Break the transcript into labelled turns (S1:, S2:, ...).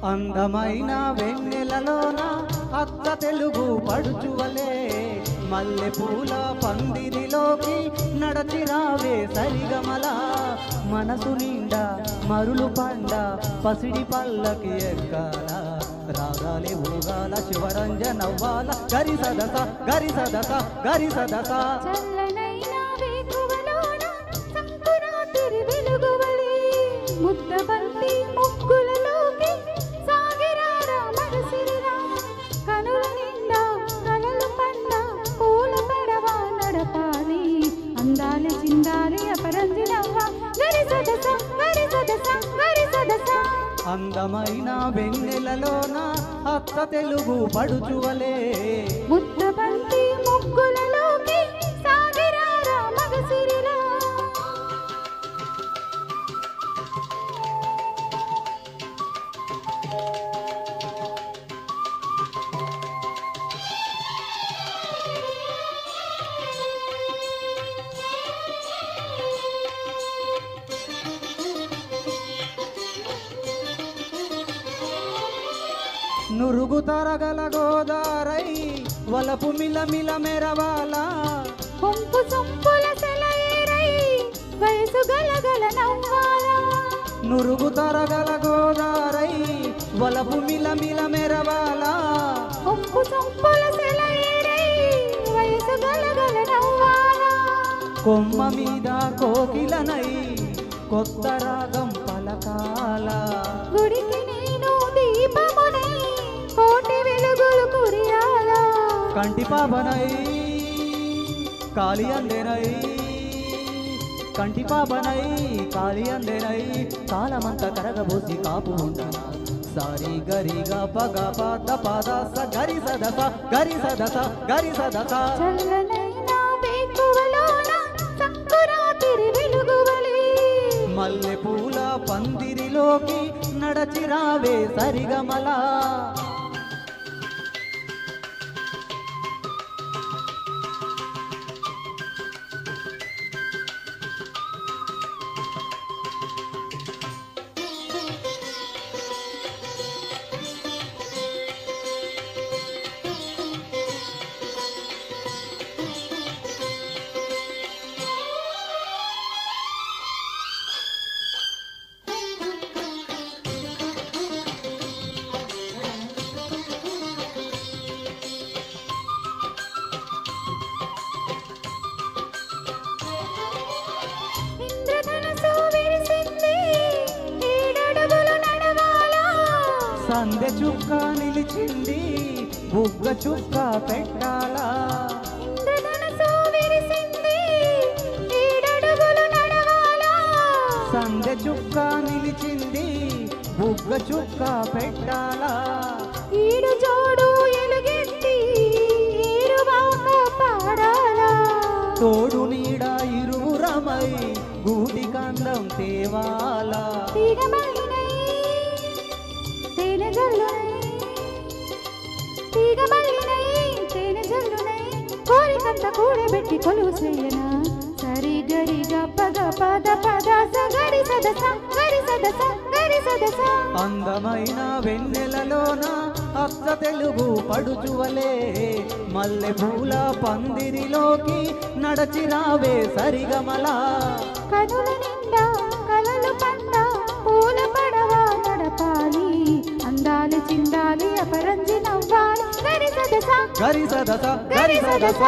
S1: అందమైన వెన్నెలలోన అక్క తెలుగు పడుచువలే మల్లె పూల పందిరిలోకి నడచిరావే సరిగమల మనసు నిండా మరులు పండ పసిడి పల్లకి ఎక్కాల రాగాలి ఊగాల శివరంజ నవ్వాల గరి సదస గరి సదస గరి సదస
S2: ముద్దబంతి ముగ్గులలోకి సాగిరారా మనసిరిరా కనుల నిండా కలలు పండ పూల పడవ నడపాలి అందాలి చిందాలి అపరంజి నవ్వ గరి సదస గరి సదస గరి సదస
S1: అందమైన వెన్నెలలోన అక్క తెలుగు పడుచువలే
S2: ముద్దబంతి ముగ్గులలోకి సాగిరారా మగసిరిరా
S1: నురుగు తరగల గోదారై వలపు మిలమిల మెరవాల
S2: పొంపు సొంపుల సెలయేరై వయసు గలగల నవ్వాల
S1: నురుగు తరగల గోదారై వలపు మిలమిల మెరవాల
S2: పొంపు సొంపుల సెలయేరై వయసు గలగల నవ్వాల
S1: కొమ్మ మీద కోకిలనై కొత్త రాగం పలకాల
S2: గుడికి నేను దీపమునై కోటి వెలుగులు కురియాల
S1: కంటి పాపనై కాలి అందెనై కంటి పాపనై కాలి అందెనై కాలమంత కరగబోసి కాపు ఉండనా సారి గరిగా పగ పాత పాద స గరి సదస గరి సదస గరి సదస
S2: చల్లనైన వేకువలోన సంకురాతిరి వెలుగువలి
S1: మల్లె పూల పందిరిలోకి నడచిరావే సరిగమల సందె చుక్క నిలిచింది బుగ్గ చుక్క పెట్టాలా సందె చుక్క నిలిచింది బుగ్గ చుక్క పెట్టాలా
S2: ఈడు జోడు ఎలుగెత్తి ఈరువాక పాడాలా
S1: తోడు నీడ ఇరువురమై గూటి కందం తేవాలా
S2: కోరికంత కూడబెట్టి కొలువు చేయనా సరి గరి గప్ప పద పద సగరి సదస గరి సదస గరి సదస
S1: అందమైన వెన్నెలలోన అక్క తెలుగు పడుచువలే మల్లె పూల పందిరిలోకి నడచిరావే సరిగమల
S2: కనుల నిండా కలలు పండ పూల పడవ నడపాలి అందాలి చిందాలి అపరంజి నవ్వాలి గరి సదస
S1: గరి సదస గరి సదస